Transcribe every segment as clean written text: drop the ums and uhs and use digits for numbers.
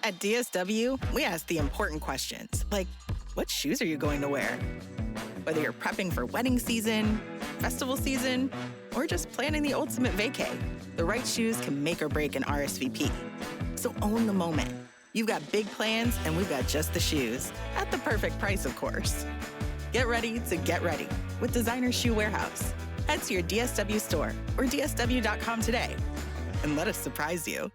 At DSW, we ask the important questions, like, what shoes are you going to wear? Whether you're prepping for wedding season, festival season, or just planning the ultimate vacay, the right shoes can make or break an RSVP. So own the moment. You've got big plans, and we've got just the shoes. At the perfect price, of course. Get ready to get ready with Designer Shoe Warehouse. Head to your DSW store or dsw.com today and let us surprise you.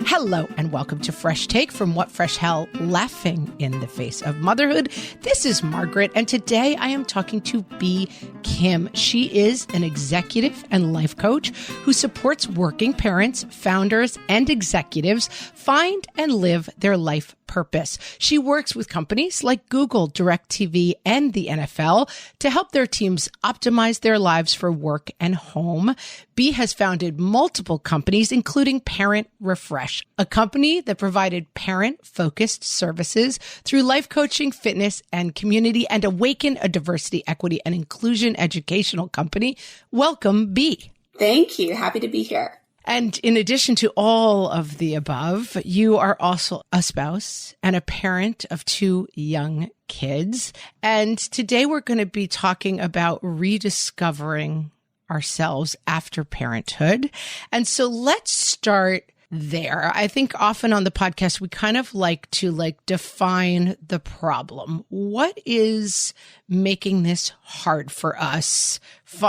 Hello and welcome to Fresh Take from What Fresh Hell, laughing in the face of motherhood. This is Margaret, and today I am talking to Bea Kim. She is an executive and life coach who supports working parents, founders, and executives find and live their life purpose. She works with companies like Google, DirecTV, and the NFL to help their teams optimize their lives for work and home. Bea has founded multiple companies, including Parent Refresh, a company that provided parent-focused services through life coaching, fitness, and community, and Awaken, a diversity, equity, and inclusion educational company. Welcome, Bea. Thank you. Happy to be here. And in addition to all of the above, you are also a spouse and a parent of 2 young kids. And today we're going to be talking about rediscovering ourselves after parenthood. And so let's start there. I think often on the podcast, we kind of like to define the problem. What is making this hard for us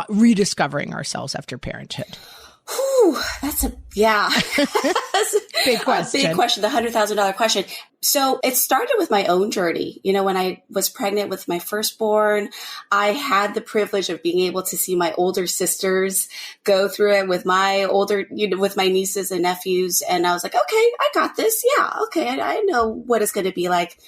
rediscovering ourselves after parenthood? Whew, that's a big question. Big question, the $100,000 question. So it started with my own journey. You know, when I was pregnant with my firstborn, I had the privilege of being able to see my older sisters go through it with my with my nieces and nephews. And I was like, okay, I got this. Yeah. Okay. I know what it's going to be like.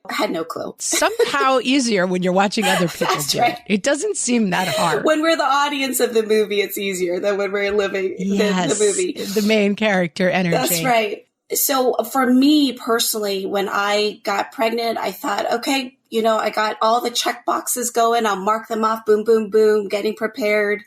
I had no clue. Somehow easier when you're watching other people do it. It doesn't seem that hard. When we're the audience of the movie, it's easier than when we're living the movie. The main character energy. That's right. So for me personally, when I got pregnant, I thought, okay, I got all the check boxes going. I'll mark them off. Boom, boom, boom, getting prepared.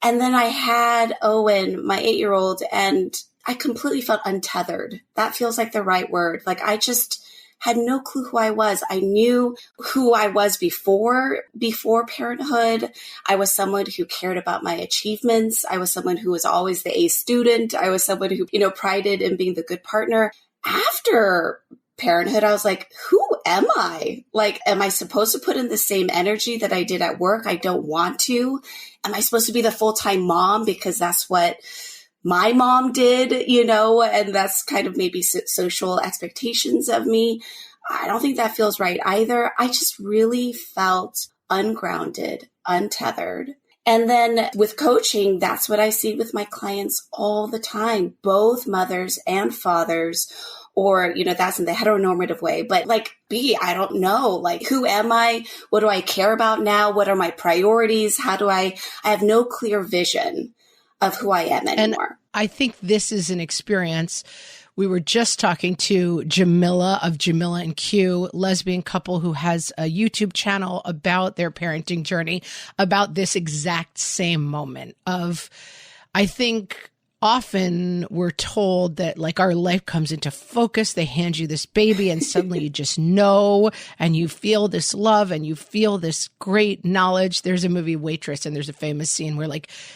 And then I had Owen, my 8-year-old, and I completely felt untethered. That feels like the right word. Like I just had no clue who I was. I knew who I was before parenthood. I was someone who cared about my achievements. I was someone who was always the A student. I was someone who, prided in being the good partner. After parenthood, I was like, who am I? Like, am I supposed to put in the same energy that I did at work? I don't want to. Am I supposed to be the full-time mom because that's what my mom did, and that's kind of maybe social expectations of me. I don't think that feels right either. I just really felt ungrounded, untethered. And then with coaching, that's what I see with my clients all the time, both mothers and fathers, or, that's in the heteronormative way. But Bea, I don't know, who am I? What do I care about now? What are my priorities? I have no clear vision of who I am anymore. And I think this is an experience. We were just talking to Jamila of Jamila and Q, lesbian couple who has a YouTube channel about their parenting journey, about this exact same moment of, I think often we're told that our life comes into focus. They hand you this baby and suddenly you just know, and you feel this love and you feel this great knowledge. There's a movie Waitress, and there's a famous scene where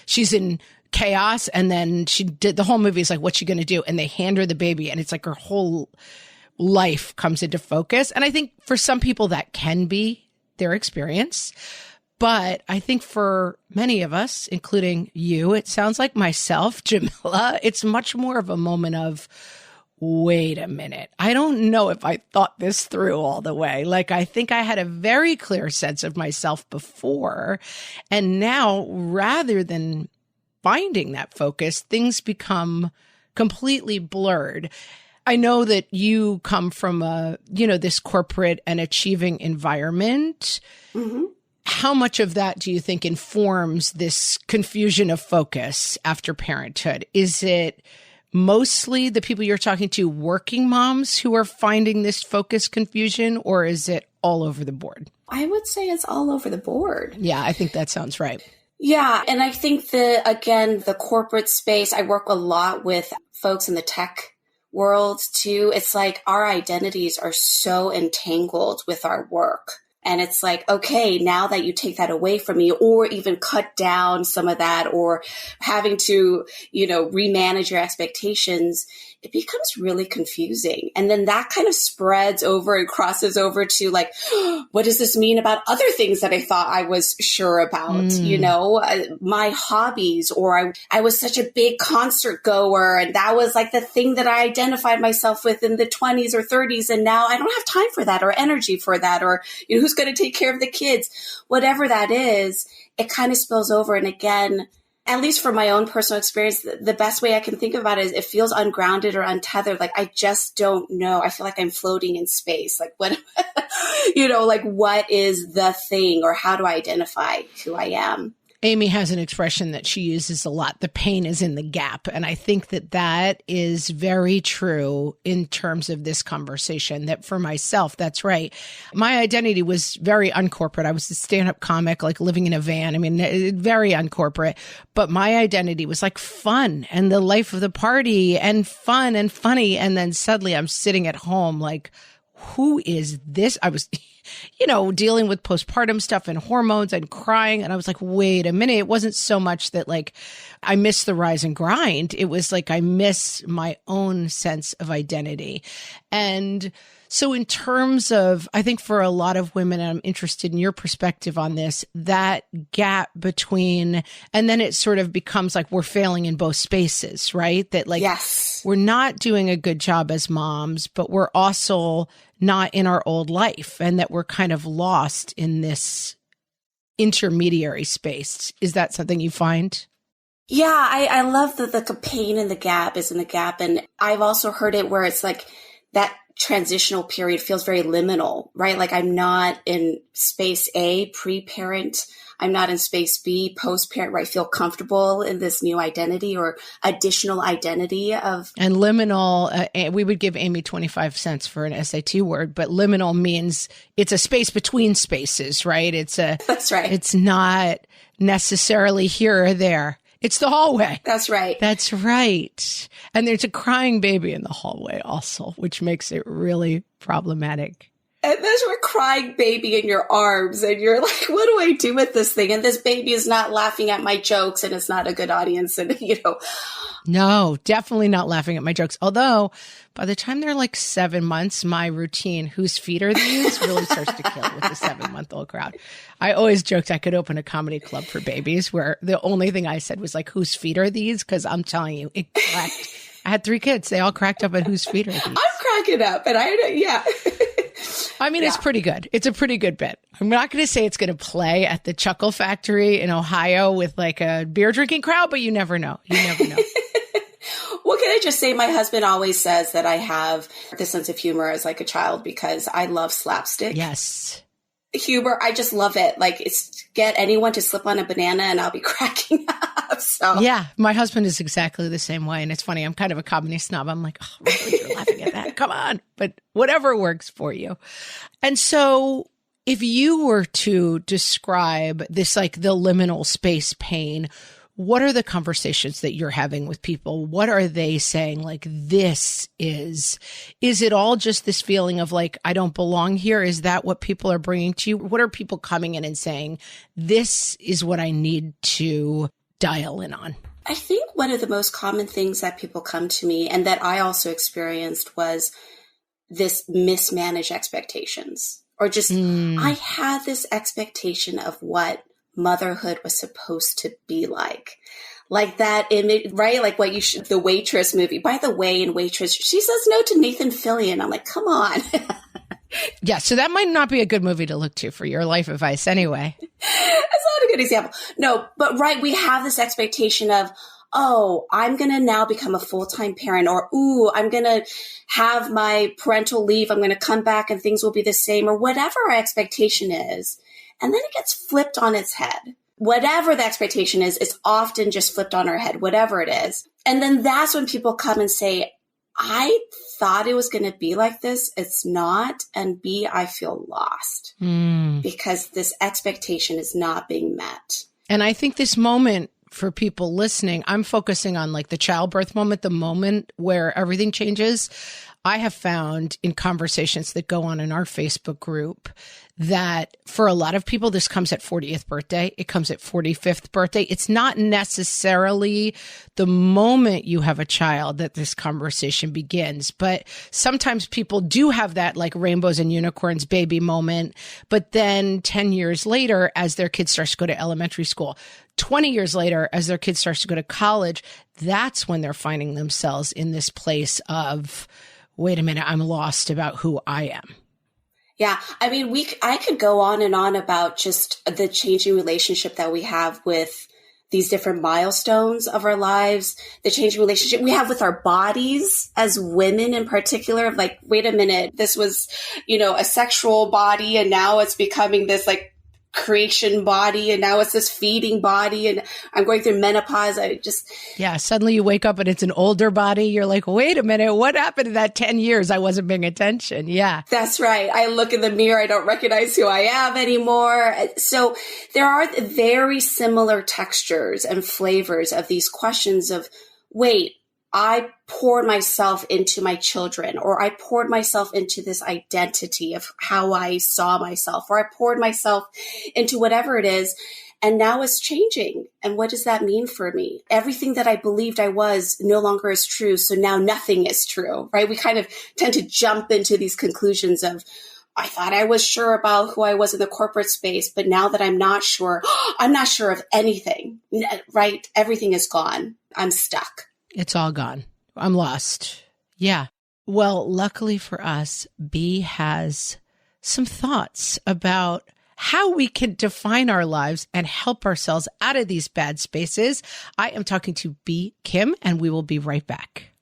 she's in chaos, and then she did the whole movie is what's she going to do? And they hand her the baby, and it's her whole life comes into focus. And I think for some people that can be their experience. But I think for many of us, including you, it sounds like myself, Jamila, it's much more of a moment of, wait a minute, I don't know if I thought this through all the way. I think I had a very clear sense of myself before. And now, rather than finding that focus, things become completely blurred. I know that you come from this corporate and achieving environment. Mm-hmm. How much of that do you think informs this confusion of focus after parenthood? Is it mostly the people you're talking to, working moms, who are finding this focus confusion, or is it all over the board? I would say it's all over the board. Yeah, I think that sounds right. Yeah. And I think again, the corporate space, I work a lot with folks in the tech world too. It's like our identities are so entangled with our work. And it's like, okay, now that you take that away from me, or even cut down some of that, or having to, remanage your expectations, it becomes really confusing. And then that kind of spreads over and crosses over to like, what does this mean about other things that I thought I was sure about? My hobbies, or I was such a big concert goer, and that was like the thing that I identified myself with in the 20s or 30s. And now I don't have time for that or energy for that, or who's going to take care of the kids, whatever that is, it kind of spills over. And again, at least from my own personal experience, the best way I can think about it is it feels ungrounded or untethered. Like, I just don't know. I feel like I'm floating in space. Like, what, like, what is the thing, or how do I identify who I am? Amy has an expression that she uses a lot. The pain is in the gap. And I think that is very true in terms of this conversation, that for myself, that's right. My identity was very uncorporate. I was a stand-up comic, like living in a van. I mean, very uncorporate, but my identity was like fun and the life of the party and fun and funny. And then suddenly I'm sitting at home like, who is this? I was, dealing with postpartum stuff and hormones and crying. And I was like, wait a minute. It wasn't so much that like I miss the rise and grind. It was like I miss my own sense of identity. And so in terms of, I think for a lot of women, and I'm interested in your perspective on this, that gap between, and then it sort of becomes like we're failing in both spaces, right? That like, yes, we're not doing a good job as moms, but we're also not in our old life, and that we're kind of lost in this intermediary space. Is that something you find? Yeah, I love that the pain in the gap is in the gap. And I've also heard it where it's like that transitional period feels very liminal, right? Like I'm not in space A, pre-parent. I'm not in space B, post-parent, where I feel comfortable in this new identity or additional identity of. And liminal, we would give Amy 25 cents for an SAT word, but liminal means it's a space between spaces, right? That's right. It's not necessarily here or there. It's the hallway. That's right. That's right. And there's a crying baby in the hallway also, which makes it really problematic. And there's a crying baby in your arms, and you're like, what do I do with this thing? And this baby is not laughing at my jokes, and it's not a good audience. And, No, definitely not laughing at my jokes. Although by the time they're like 7 months, my routine, whose feet are these, really starts to kill with the 7-month-old crowd. I always joked I could open a comedy club for babies where the only thing I said was like, whose feet are these? Because I'm telling you, it cracked. I had 3 kids. They all cracked up at whose feet are these. I'm cracking up. And yeah. I mean, It's pretty good. It's a pretty good bit. I'm not going to say it's going to play at the Chuckle Factory in Ohio with like a beer drinking crowd, but you never know. You never know. What can I just say? My husband always says that I have this sense of humor as like a child because I love slapstick. Yes. Humor. I just love it. Like get anyone to slip on a banana and I'll be cracking up. So yeah, my husband is exactly the same way. And it's funny. I'm kind of a comedy snob. I'm like, oh, really, you're laughing at that. Come on. But whatever works for you. And so if you were to describe this, like the liminal space pain, what are the conversations that you're having with people? What are they saying? Like, is it all just this feeling of like, I don't belong here? Is that what people are bringing to you? What are people coming in and saying, this is what I need to dial in on? I think one of the most common things that people come to me and that I also experienced was this mismanaged expectations, or just, I had this expectation of what motherhood was supposed to be like that image, right? Like what the Waitress movie. By the way, in Waitress, she says no to Nathan Fillion. I'm like, come on. Yeah. So that might not be a good movie to look to for your life advice anyway. It's not a good example. No, but right. We have this expectation of, oh, I'm going to now become a full-time parent, or, ooh, I'm going to have my parental leave. I'm going to come back and things will be the same, or whatever our expectation is. And then it gets flipped on its head. Whatever the expectation is, it's often just flipped on our head, whatever it is. And then that's when people come and say, I thought it was going to be like this. It's not. And B, I feel lost because this expectation is not being met. And I think this moment for people listening, I'm focusing on like the childbirth moment, the moment where everything changes. I have found in conversations that go on in our Facebook group that for a lot of people, this comes at 40th birthday. It comes at 45th birthday. It's not necessarily the moment you have a child that this conversation begins, but sometimes people do have that like rainbows and unicorns baby moment. But then 10 years later, as their kid starts to go to elementary school, 20 years later, as their kid starts to go to college, that's when they're finding themselves in this place of, wait a minute, I'm lost about who I am. Yeah. I mean, I could go on and on about just the changing relationship that we have with these different milestones of our lives, the changing relationship we have with our bodies as women in particular, of like, wait a minute, this was, a sexual body and now it's becoming this like creation body and now it's this feeding body and I'm going through menopause. Suddenly you wake up and it's an older body. You're like, wait a minute, what happened in that 10 years? I wasn't paying attention. Yeah. That's right. I look in the mirror. I don't recognize who I am anymore. So there are very similar textures and flavors of these questions of, wait, I poured myself into my children, or I poured myself into this identity of how I saw myself, or I poured myself into whatever it is. And now it's changing. And what does that mean for me? Everything that I believed I was no longer is true. So now nothing is true, right? We kind of tend to jump into these conclusions of, I thought I was sure about who I was in the corporate space, but now that I'm not sure of anything, right? Everything is gone. I'm stuck. It's all gone. I'm lost. Yeah. Well, luckily for us, Bea has some thoughts about how we can define our lives and help ourselves out of these bad spaces. I am talking to Bea Kim, and we will be right back.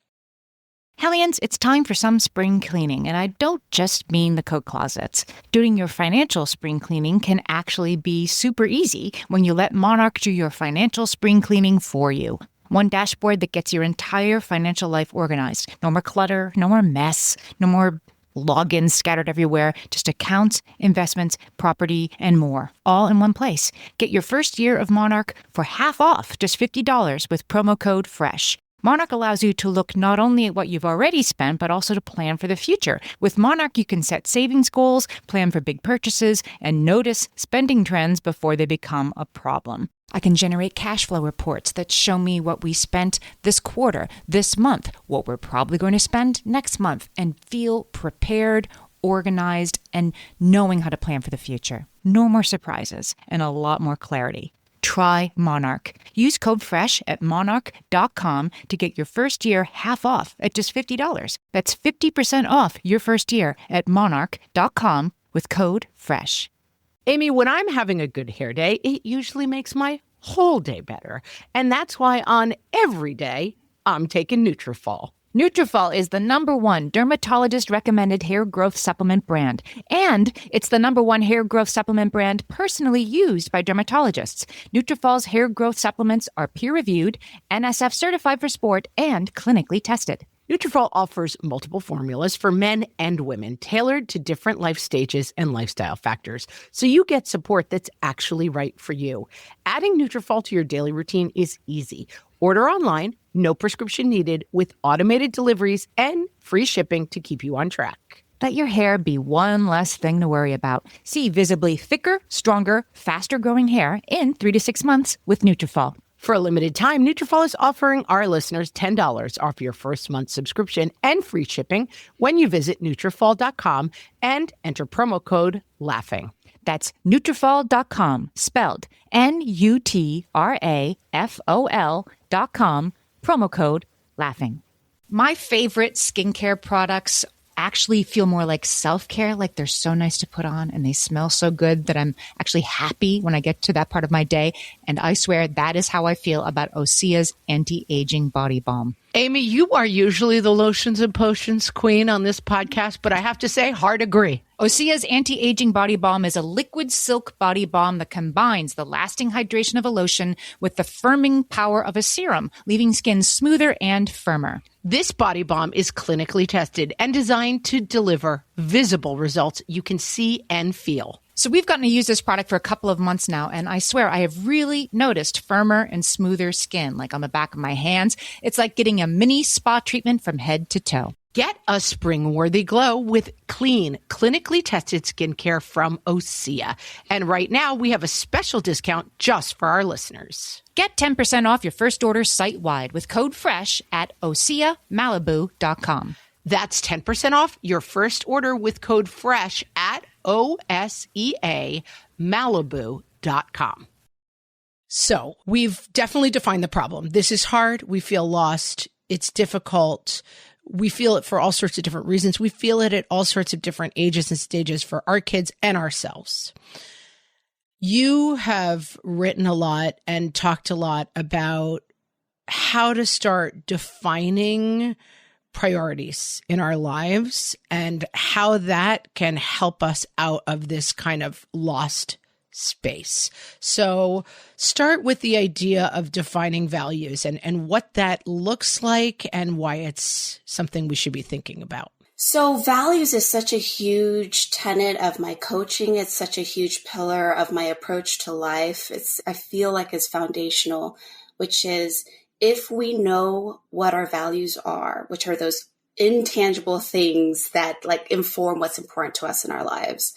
Hellions, it's time for some spring cleaning, and I don't just mean the coat closets. Doing your financial spring cleaning can actually be super easy when you let Monarch do your financial spring cleaning for you. One dashboard that gets your entire financial life organized. No more clutter, no more mess, no more logins scattered everywhere, just accounts, investments, property, and more, all in one place. Get your first year of Monarch for half off, just $50 with promo code FRESH. Monarch allows you to look not only at what you've already spent, but also to plan for the future. With Monarch, you can set savings goals, plan for big purchases, and notice spending trends before they become a problem. I can generate cash flow reports that show me what we spent this quarter, this month, what we're probably going to spend next month, and feel prepared, organized, and knowing how to plan for the future. No more surprises and a lot more clarity. Try Monarch. Use code FRESH at monarch.com to get your first year half off at just $50. That's 50% off your first year at monarch.com with code FRESH. Amy, when I'm having a good hair day, it usually makes my whole day better. And that's why on every day, I'm taking Nutrafol. Nutrafol is the #1 dermatologist-recommended hair growth supplement brand. And it's the #1 hair growth supplement brand personally used by dermatologists. Nutrafol's hair growth supplements are peer-reviewed, NSF certified for sport, and clinically tested. Nutrafol offers multiple formulas for men and women, tailored to different life stages and lifestyle factors, so you get support that's actually right for you. Adding Nutrafol to your daily routine is easy. Order online, no prescription needed, with automated deliveries and free shipping to keep you on track. Let your hair be one less thing to worry about. See visibly thicker, stronger, faster-growing hair in 3 to 6 months with Nutrafol. For a limited time, Nutrafol is offering our listeners $10 off your first month subscription and free shipping when you visit Nutrafol.com and enter promo code LAUGHING. That's Nutrafol.com, spelled Nutrafol.com, promo code LAUGHING. My favorite skincare products actually feel more like self-care, like they're so nice to put on and they smell so good that I'm actually happy when I get to that part of my day. And I swear that is how I feel about Osea's anti-aging body balm. Amy, you are usually the lotions and potions queen on this podcast, but I have to say, hard agree. Osea's anti-aging body balm is a liquid silk body balm that combines the lasting hydration of a lotion with the firming power of a serum, leaving skin smoother and firmer. This body balm is clinically tested and designed to deliver visible results you can see and feel. So we've gotten to use this product for a couple of months now, and I swear I have really noticed firmer and smoother skin, like on the back of my hands. It's like getting a mini spa treatment from head to toe. Get a spring-worthy glow with clean, clinically tested skincare from Osea. And right now, we have a special discount just for our listeners. Get 10% off your first order site-wide with code FRESH at OseaMalibu.com. That's 10% off your first order with code FRESH at OSEAMalibu.com. So we've definitely defined the problem. This is hard. We feel lost. It's difficult. We feel it for all sorts of different reasons. We feel it at all sorts of different ages and stages for our kids and ourselves. You have written a lot and talked a lot about how to start defining priorities in our lives and how that can help us out of this kind of lost space. So start with the idea of defining values and what that looks like and why it's something we should be thinking about. So values is such a huge tenet of my coaching. It's such a huge pillar of my approach to life. I feel like it's foundational, which is if we know what our values are, which are those intangible things that like inform what's important to us in our lives,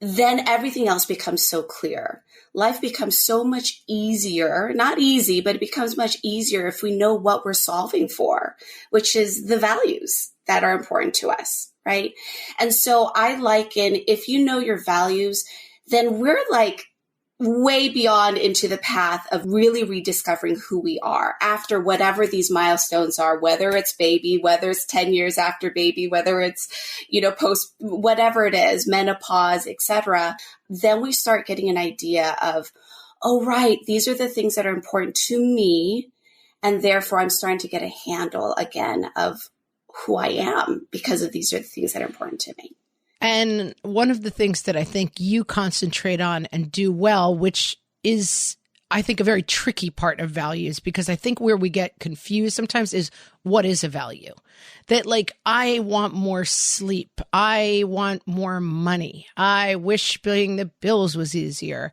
then everything else becomes so clear. Life becomes so much easier, not easy, but it becomes much easier if we know what we're solving for, which is the values that are important to us, right? And so I liken, if you know your values, then we're like way beyond into the path of really rediscovering who we are after whatever these milestones are, whether it's baby, whether it's 10 years after baby, whether it's, post, whatever it is, menopause, etc. Then we start getting an idea of, oh, right, these are the things that are important to me. And therefore I'm starting to get a handle again of who I am because of these are the things that are important to me. And one of the things that I think you concentrate on and do well, which is, I think, a very tricky part of values, because I think where we get confused sometimes is what is a value? That like, I want more sleep. I want more money. I wish paying the bills was easier.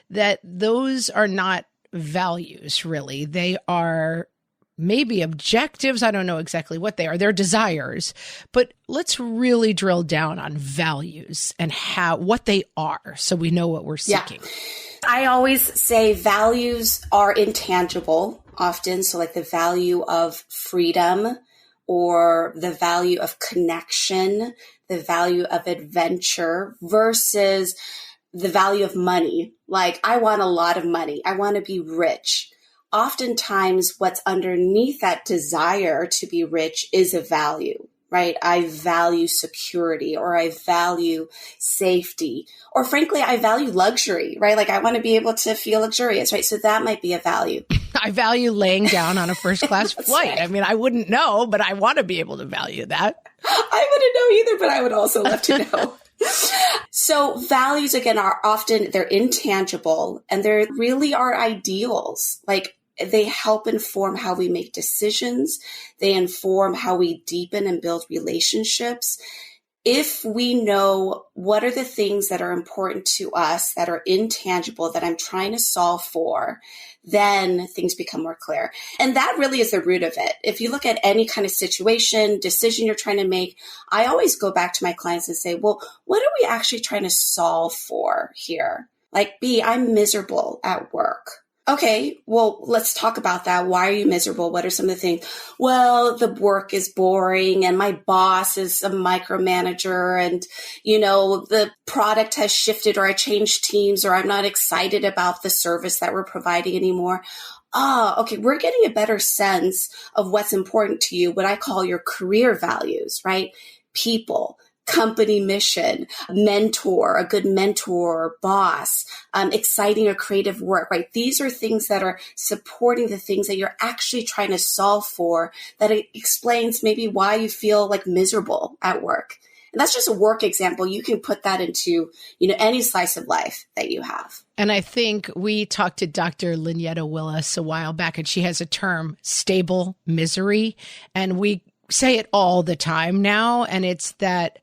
That those are not values, really. They are maybe objectives. I don't know exactly what they are. They're desires, but let's really drill down on values and what they are so we know what we're seeking. Yeah. I always say values are intangible often. So like the value of freedom or the value of connection, the value of adventure versus the value of money. Like I want a lot of money. I want to be rich. Oftentimes what's underneath that desire to be rich is a value, right? I value security, or I value safety, or frankly, I value luxury, right? Like I want to be able to feel luxurious, right? So that might be a value. I value laying down on a first class flight. Right. I mean, I wouldn't know, but I want to be able to value that. I wouldn't know either, but I would also love to know. So values, again, are often, they're intangible and they really are ideals. Like they help inform how we make decisions. They inform how we deepen and build relationships. If we know what are the things that are important to us that are intangible that I'm trying to solve for, then things become more clear. And that really is the root of it. If you look at any kind of situation, decision you're trying to make, I always go back to my clients and say, well, what are we actually trying to solve for here? Like, B, I'm miserable at work. Okay, well, let's talk about that. Why are you miserable? What are some of the things? Well, the work is boring and my boss is a micromanager and, the product has shifted or I changed teams or I'm not excited about the service that we're providing anymore. Okay, we're getting a better sense of what's important to you, what I call your career values, right? People, company mission, mentor, a good mentor, boss, exciting or creative work, right? These are things that are supporting the things that you're actually trying to solve for, that it explains maybe why you feel like miserable at work. And that's just a work example. You can put that into, any slice of life that you have. And I think we talked to Dr. Lynetta Willis a while back, and she has a term, stable misery. And we say it all the time now. And it's that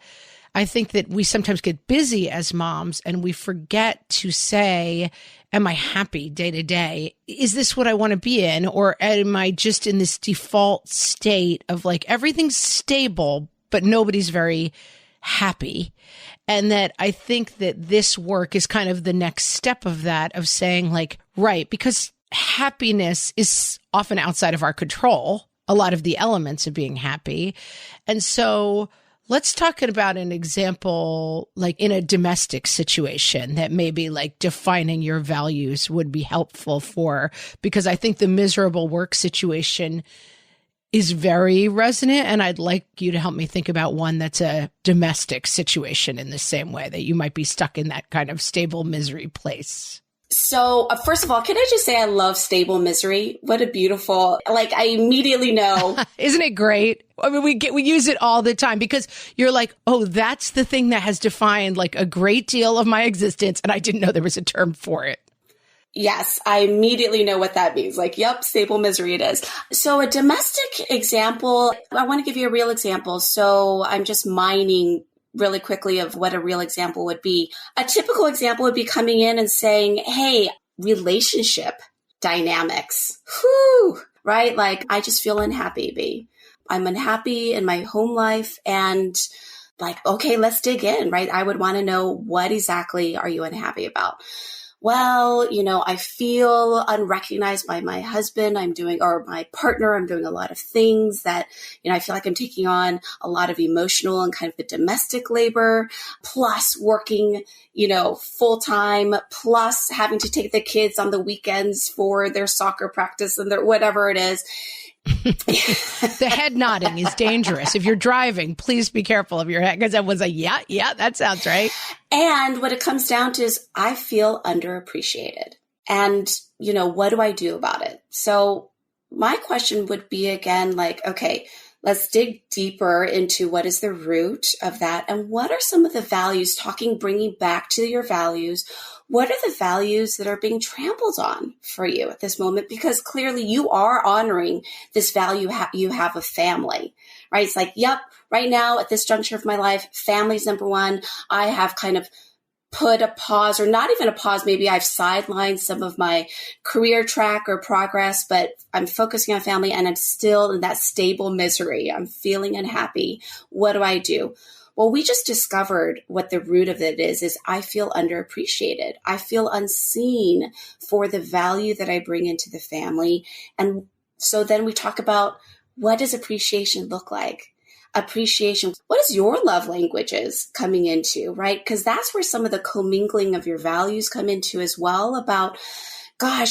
I think that we sometimes get busy as moms and we forget to say, am I happy day to day? Is this what I want to be in? Or am I just in this default state of like everything's stable, but nobody's very happy? And that I think that this work is kind of the next step of that, of saying like, right, because happiness is often outside of our control, a lot of the elements of being happy. And so let's talk about an example, like in a domestic situation that maybe like defining your values would be helpful for, because I think the miserable work situation is very resonant. And I'd like you to help me think about one that's a domestic situation in the same way that you might be stuck in that kind of stable misery place. So first of all, can I just say I love stable misery? What a beautiful, like I immediately know. Isn't it great? I mean, we use it all the time because you're like, oh, that's the thing that has defined like a great deal of my existence. And I didn't know there was a term for it. Yes, I immediately know what that means. Like, yep, stable misery it is. So a domestic example, I want to give you a real example. So I'm just mining really quickly of what a real example would be. A typical example would be coming in and saying, hey, relationship dynamics, right? Like, I just feel unhappy, Bea. I'm unhappy in my home life and like, okay, let's dig in, right? I would want to know, what exactly are you unhappy about? Well, I feel unrecognized by my husband. Or my partner. I'm doing a lot of things that, I feel like I'm taking on a lot of emotional and kind of the domestic labor, plus working, full time, plus having to take the kids on the weekends for their soccer practice and their whatever it is. The head nodding is dangerous. If you're driving, please be careful of your head, because everyone's like, yeah, that sounds right. And what it comes down to is I feel underappreciated. And, what do I do about it? So my question would be again, like, okay, let's dig deeper into what is the root of that. And what are some of the values, bringing back to your values. What are the values that are being trampled on for you at this moment? Because clearly you are honoring this value you have of family, right? It's like, yep, right now at this juncture of my life, family's number one. I have kind of put a pause, or not even a pause. Maybe I've sidelined some of my career track or progress, but I'm focusing on family and I'm still in that stable misery. I'm feeling unhappy. What do I do? Well, we just discovered what the root of it is I feel underappreciated. I feel unseen for the value that I bring into the family. And so then we talk about, what does appreciation look like? Appreciation. What is your love languages coming into, right? Because that's where some of the commingling of your values come into as well, about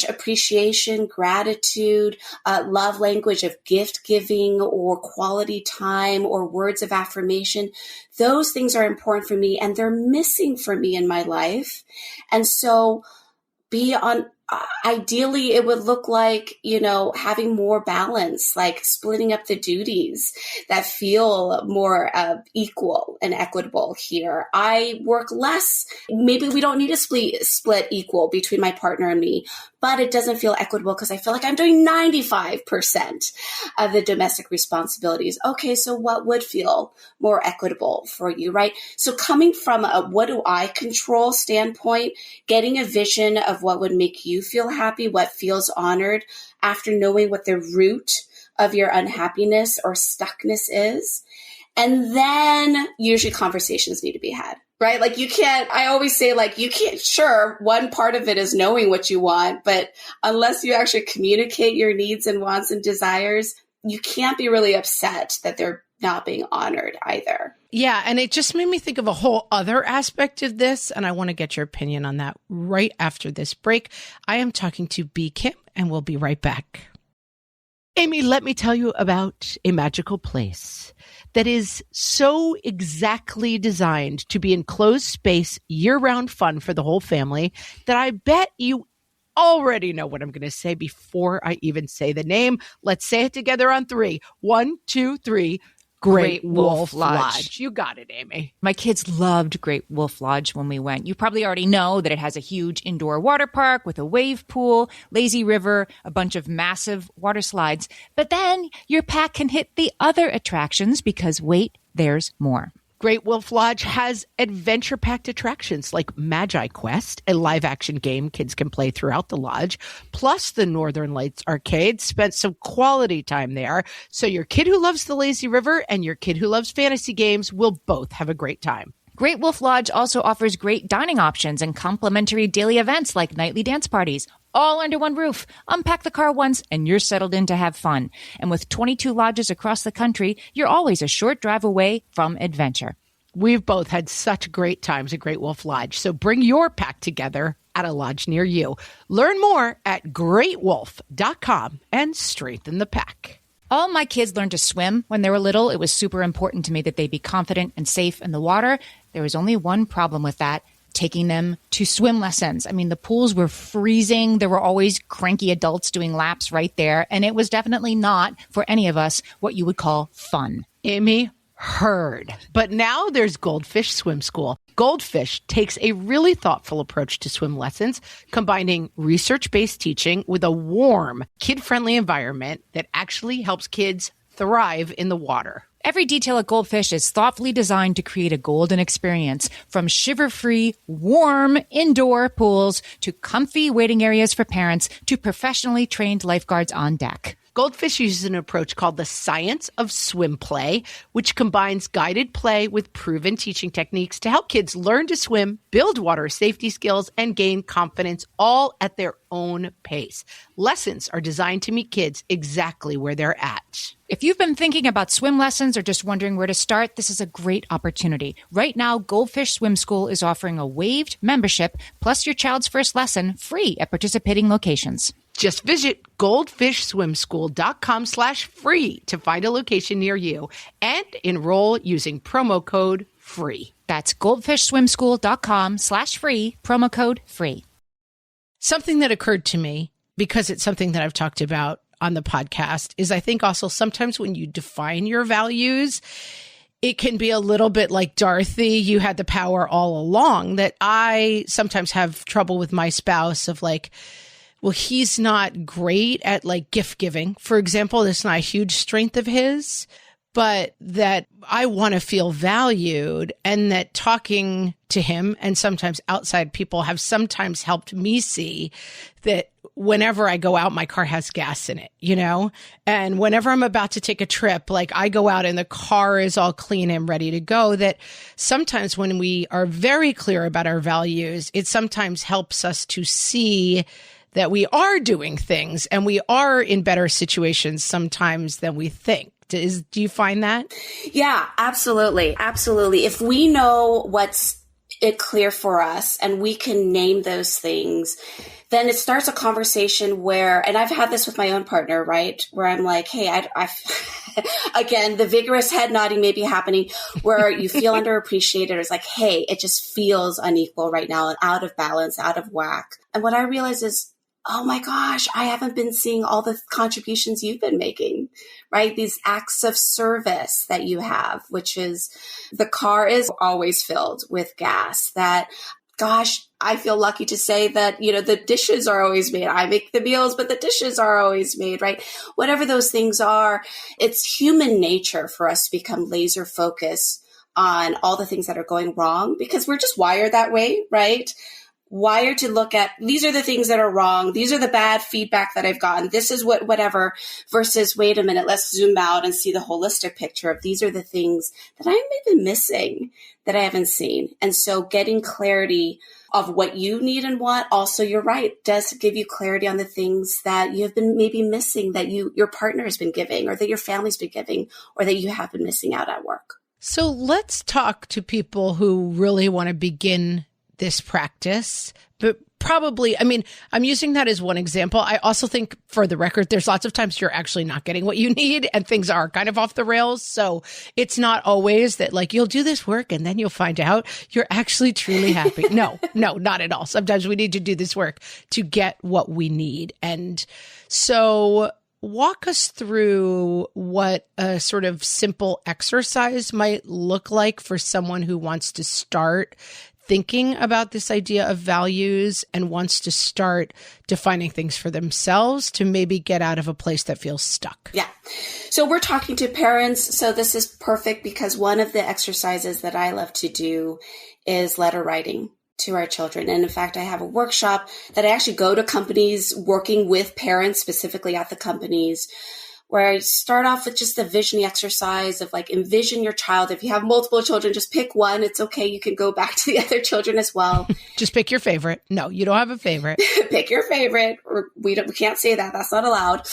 appreciation, gratitude, love language of gift giving or quality time or words of affirmation. Those things are important for me and they're missing for me in my life. And so ideally it would look like, having more balance, like splitting up the duties that feel more equal and equitable here. I work less. Maybe we don't need to split equal between my partner and me, but it doesn't feel equitable because I feel like I'm doing 95% of the domestic responsibilities. Okay, so what would feel more equitable for you, right? So coming from a what do I control standpoint, getting a vision of what would make you feel happy, what feels honored, after knowing what the root of your unhappiness or stuckness is. And then usually conversations need to be had. Right? Like I always say, like, sure, one part of it is knowing what you want, but unless you actually communicate your needs and wants and desires, you can't be really upset that they're not being honored either. Yeah. And it just made me think of a whole other aspect of this. And I want to get your opinion on that right after this break. I am talking to Bea Kim, and we'll be right back. Amy, let me tell you about a magical place that is so exactly designed to be enclosed space, year-round fun for the whole family that I bet you already know what I'm going to say before I even say the name. Let's say it together on 3. 1, 2, 3. Great Wolf Lodge. You got it, Amy. My kids loved Great Wolf Lodge when we went. You probably already know that it has a huge indoor water park with a wave pool, lazy river, a bunch of massive water slides. But then your pack can hit the other attractions because wait, there's more. Great Wolf Lodge has adventure-packed attractions like Magi Quest, a live-action game kids can play throughout the lodge, plus the Northern Lights Arcade. Spent some quality time there, so your kid who loves the lazy river and your kid who loves fantasy games will both have a great time. Great Wolf Lodge also offers great dining options and complimentary daily events like nightly dance parties, all under one roof. Unpack the car once and you're settled in to have fun. And with 22 lodges across the country, you're always a short drive away from adventure. We've both had such great times at Great Wolf Lodge, so bring your pack together at a lodge near you. Learn more at greatwolf.com and strengthen the pack. All my kids learned to swim when they were little. It was super important to me that they be confident and safe in the water. There was only one problem with that: taking them to swim lessons. I mean, the pools were freezing. There were always cranky adults doing laps right there. And it was definitely not, for any of us, what you would call fun. Amy, heard. But now there's Goldfish Swim School. Goldfish takes a really thoughtful approach to swim lessons, combining research-based teaching with a warm, kid-friendly environment that actually helps kids thrive in the water. Every detail at Goldfish is thoughtfully designed to create a golden experience, from shiver-free, warm indoor pools to comfy waiting areas for parents to professionally trained lifeguards on deck. Goldfish uses an approach called the science of swim play, which combines guided play with proven teaching techniques to help kids learn to swim, build water safety skills, and gain confidence, all at their own pace. Lessons are designed to meet kids exactly where they're at. If you've been thinking about swim lessons or just wondering where to start, this is a great opportunity. Right now, Goldfish Swim School is offering a waived membership plus your child's first lesson free at participating locations. Just visit goldfishswimschool.com/free to find a location near you and enroll using promo code FREE. That's goldfishswimschool.com/free, promo code FREE. Something that occurred to me, because it's something that I've talked about on the podcast, is I think also sometimes when you define your values, it can be a little bit like Dorothy, you had the power all along, that I sometimes have trouble with my spouse of like, well, he's not great at like gift giving, for example. That's not a huge strength of his, but that I want to feel valued, and that talking to him and sometimes outside people have sometimes helped me see that whenever I go out, my car has gas in it, you know? And whenever I'm about to take a trip, like I go out and the car is all clean and ready to go, that sometimes when we are very clear about our values, it sometimes helps us to see that we are doing things and we are in better situations sometimes than we think. Do you find that? Yeah, absolutely. Absolutely. If we know what's clear for us and we can name those things, then it starts a conversation where, and I've had this with my own partner, right? Where I'm like, hey, I again, the vigorous head nodding may be happening where you feel underappreciated. It's like, hey, it just feels unequal right now and out of balance, out of whack. And what I realize is, oh my gosh, I haven't been seeing all the contributions you've been making, right? These acts of service that you have, which is the car is always filled with gas. That, gosh, I feel lucky to say that, you know, the dishes are always made. I make the meals, but the dishes are always made, right? Whatever those things are, it's human nature for us to become laser focused on all the things that are going wrong because we're just wired that way, right? Wired to look at, these are the things that are wrong. These are the bad feedback that I've gotten. This is whatever, versus wait a minute, let's zoom out and see the holistic picture of these are the things that I may be missing that I haven't seen. And so getting clarity of what you need and want, also, you're right, does give you clarity on the things that you have been maybe missing, that your partner has been giving, or that your family's been giving, or that you have been missing out at work. So let's talk to people who really want to begin this practice, but probably, I mean, I'm using that as one example. I also think, for the record, there's lots of times you're actually not getting what you need and things are kind of off the rails. So it's not always that like you'll do this work and then you'll find out you're actually truly happy. No, not at all. Sometimes we need to do this work to get what we need. And so walk us through what a sort of simple exercise might look like for someone who wants to start thinking about this idea of values and wants to start defining things for themselves to maybe get out of a place that feels stuck? Yeah. So we're talking to parents. So this is perfect because one of the exercises that I love to do is letter writing to our children. And in fact, I have a workshop that I actually go to companies working with parents, specifically at the companies, where I start off with just the visioning exercise of like, envision your child. If you have multiple children, just pick one. It's okay. You can go back to the other children as well. Just pick your favorite. No, you don't have a favorite. Pick your favorite. Or we can't say that. That's not allowed.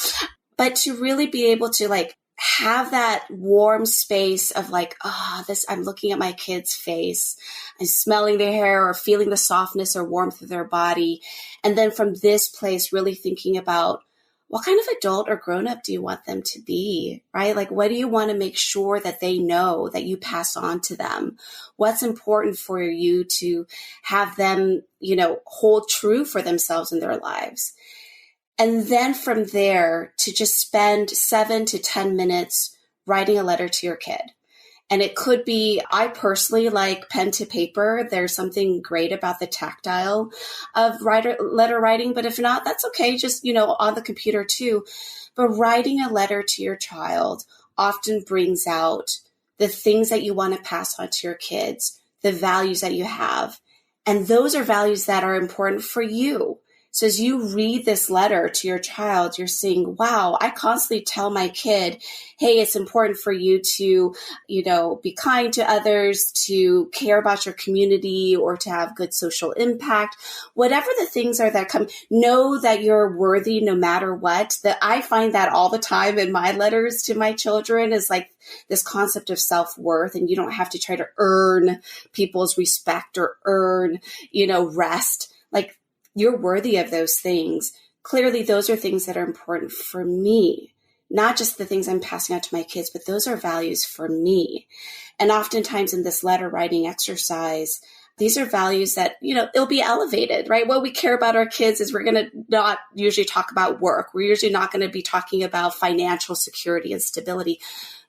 But to really be able to like have that warm space of like, I'm looking at my kid's face. I'm smelling their hair or feeling the softness or warmth of their body. And then from this place, really thinking about, what kind of adult or grown-up do you want them to be, right? Like, what do you want to make sure that they know that you pass on to them? What's important for you to have them, hold true for themselves in their lives? And then from there, to just spend 7 to 10 minutes writing a letter to your kid. And it could be, I personally like pen to paper. There's something great about the tactile of letter writing, but if not, that's okay. Just, on the computer too. But writing a letter to your child often brings out the things that you want to pass on to your kids, the values that you have. And those are values that are important for you. So as you read this letter to your child, you're saying, wow, I constantly tell my kid, hey, it's important for you to, be kind to others, to care about your community, or to have good social impact. Whatever the things are that come, know that you're worthy no matter what. That I find that all the time in my letters to my children is like this concept of self-worth, and you don't have to try to earn people's respect or earn, rest. Like, you're worthy of those things. Clearly, those are things that are important for me, not just the things I'm passing on to my kids, but those are values for me. And oftentimes in this letter writing exercise, these are values that, it'll be elevated, right? What we care about our kids is we're going to not usually talk about work. We're usually not going to be talking about financial security and stability.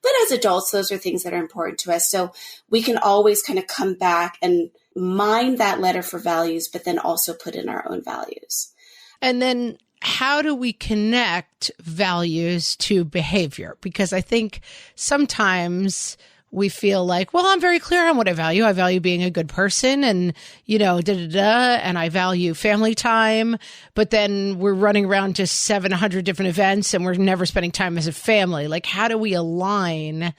But as adults, those are things that are important to us. So we can always kind of come back and mine that letter for values, but then also put in our own values. And then how do we connect values to behavior? Because I think sometimes we feel like, well, I'm very clear on what I value. I value being a good person and, and I value family time. But then we're running around to 700 different events and we're never spending time as a family. Like, how do we align?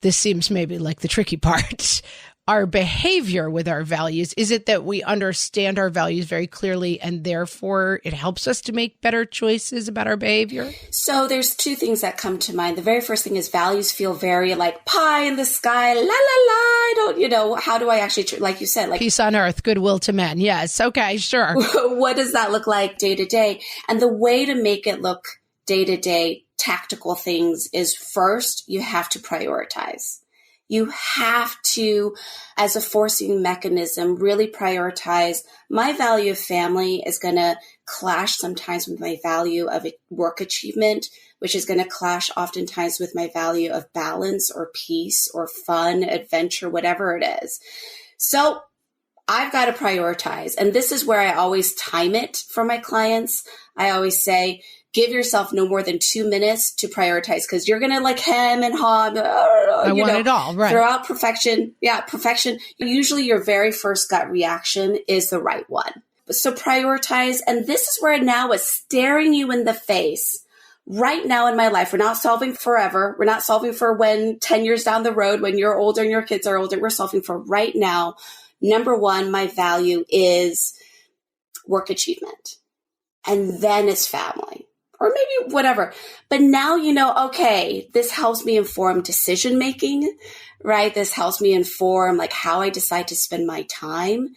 This seems maybe like the tricky part. Our behavior with our values? Is it that we understand our values very clearly and therefore it helps us to make better choices about our behavior? So there's two things that come to mind. The very first thing is values feel very like pie in the sky, la, la, la. I don't, how do I actually, like you said, like peace on earth, goodwill to men. Yes. Okay, sure. What does that look like day to day? And the way to make it look day to day, tactical things is first, you have to prioritize. You have to, as a forcing mechanism, really prioritize. My value of family is going to clash sometimes with my value of work achievement, which is going to clash oftentimes with my value of balance or peace or fun, adventure, whatever it is. So I've got to prioritize. And this is where I always time it for my clients. I always say, give yourself no more than 2 minutes to prioritize because you're going to like hem and haw. I want it all, right. Throughout perfection. Yeah, perfection. Usually your very first gut reaction is the right one. So prioritize. And this is where now is staring you in the face. Right now in my life, we're not solving forever. We're not solving for when 10 years down the road, when you're older and your kids are older. We're solving for right now. Number one, my value is work achievement. And then it's family. Or maybe whatever. But now, okay, this helps me inform decision-making, right? This helps me inform like how I decide to spend my time.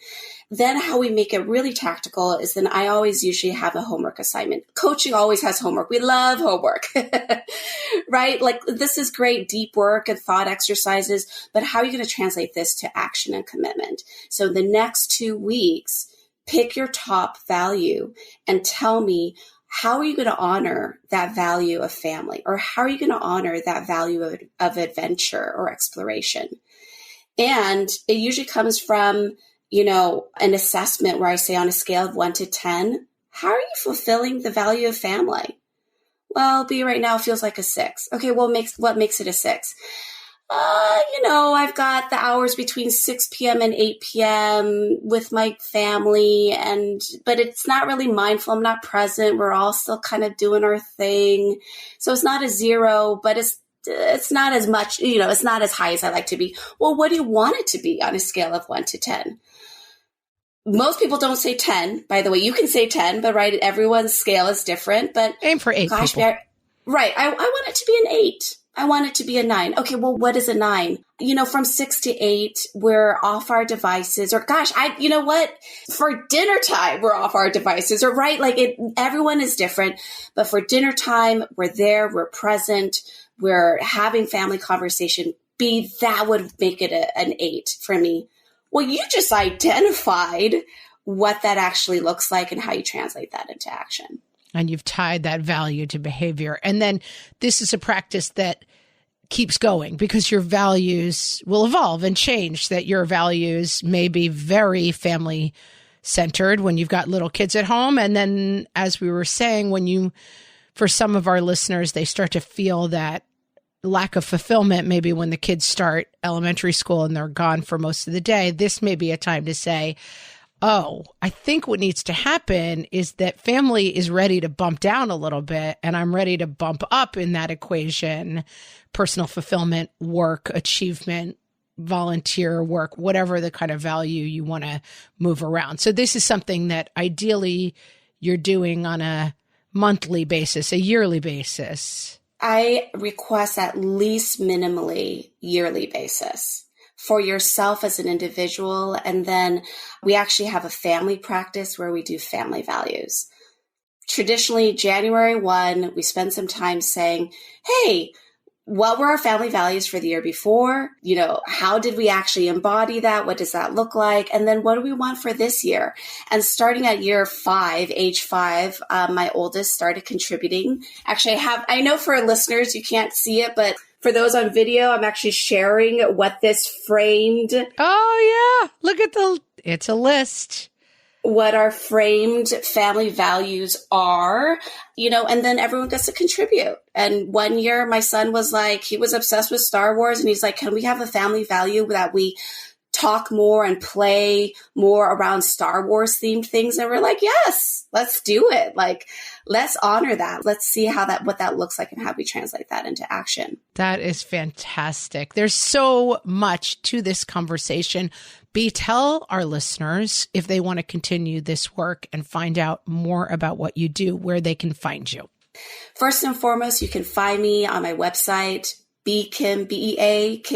Then how we make it really tactical is then I always usually have a homework assignment. Coaching always has homework. We love homework, right? Like this is great deep work and thought exercises, but how are you going to translate this to action and commitment? So the next 2 weeks, pick your top value and tell me, how are you going to honor that value of family? Or how are you going to honor that value of adventure or exploration? And it usually comes from an assessment where I say on a scale of 1 to 10, how are you fulfilling the value of family? Well, Bea right now feels like a 6. Okay, well, what makes it a 6? I've got the hours between 6 p.m. and 8 p.m. with my family, but it's not really mindful. I'm not present. We're all still kind of doing our thing. So it's not a 0, but it's not as much, it's not as high as I like to be. Well, what do you want it to be on a scale of 1 to 10? Most people don't say 10, by the way. You can say 10, but right, everyone's scale is different. But aim for 8. Gosh, right. I want it to be an 8. I want it to be a 9. Okay, well, what is a 9? From 6 to 8, we're off our devices. Or gosh, you know what? For dinner time, we're off our devices. Or right, everyone is different. But for dinner time, we're there, we're present, we're having family conversation. That would make it an 8 for me. Well, you just identified what that actually looks like and how you translate that into action. And you've tied that value to behavior. And then this is a practice that keeps going because your values will evolve and change, that your values may be very family centered when you've got little kids at home. And then, as we were saying, for some of our listeners, they start to feel that lack of fulfillment, maybe when the kids start elementary school and they're gone for most of the day. This may be a time to say, oh, I think what needs to happen is that family is ready to bump down a little bit, and I'm ready to bump up in that equation: personal fulfillment, work, achievement, volunteer work, whatever the kind of value you want to move around. So this is something that ideally you're doing on a monthly basis, a yearly basis. I request at least minimally yearly basis for yourself as an individual. And then we actually have a family practice where we do family values. Traditionally, January 1, we spend some time saying, hey, what were our family values for the year before? How did we actually embody that? What does that look like? And then what do we want for this year? And starting at age 5, my oldest started contributing. Actually, I know for listeners, you can't see it, but for those on video, I'm actually sharing what this framed. Oh, yeah. Look at it's a list. What our framed family values are, and then everyone gets to contribute. And one year my son was he was obsessed with Star Wars, and he's like, can we have a family value that we talk more and play more around Star Wars themed things? And we're like, yes, let's do it. Let's honor that. Let's see what that looks like and how we translate that into action. That is fantastic. There's so much to this conversation. Bea, tell our listeners, if they want to continue this work and find out more about what you do, where they can find you. First and foremost, you can find me on my website, Bea Kim, BeaKim.com.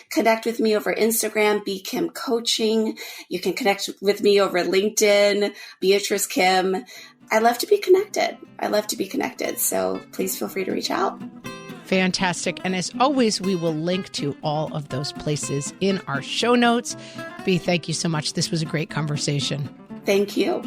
Connect with me over Instagram, Bea Kim Coaching. You can connect with me over LinkedIn, Beatrice Kim. I love to be connected. So please feel free to reach out. Fantastic. And as always, we will link to all of those places in our show notes. Bea, thank you so much. This was a great conversation. Thank you.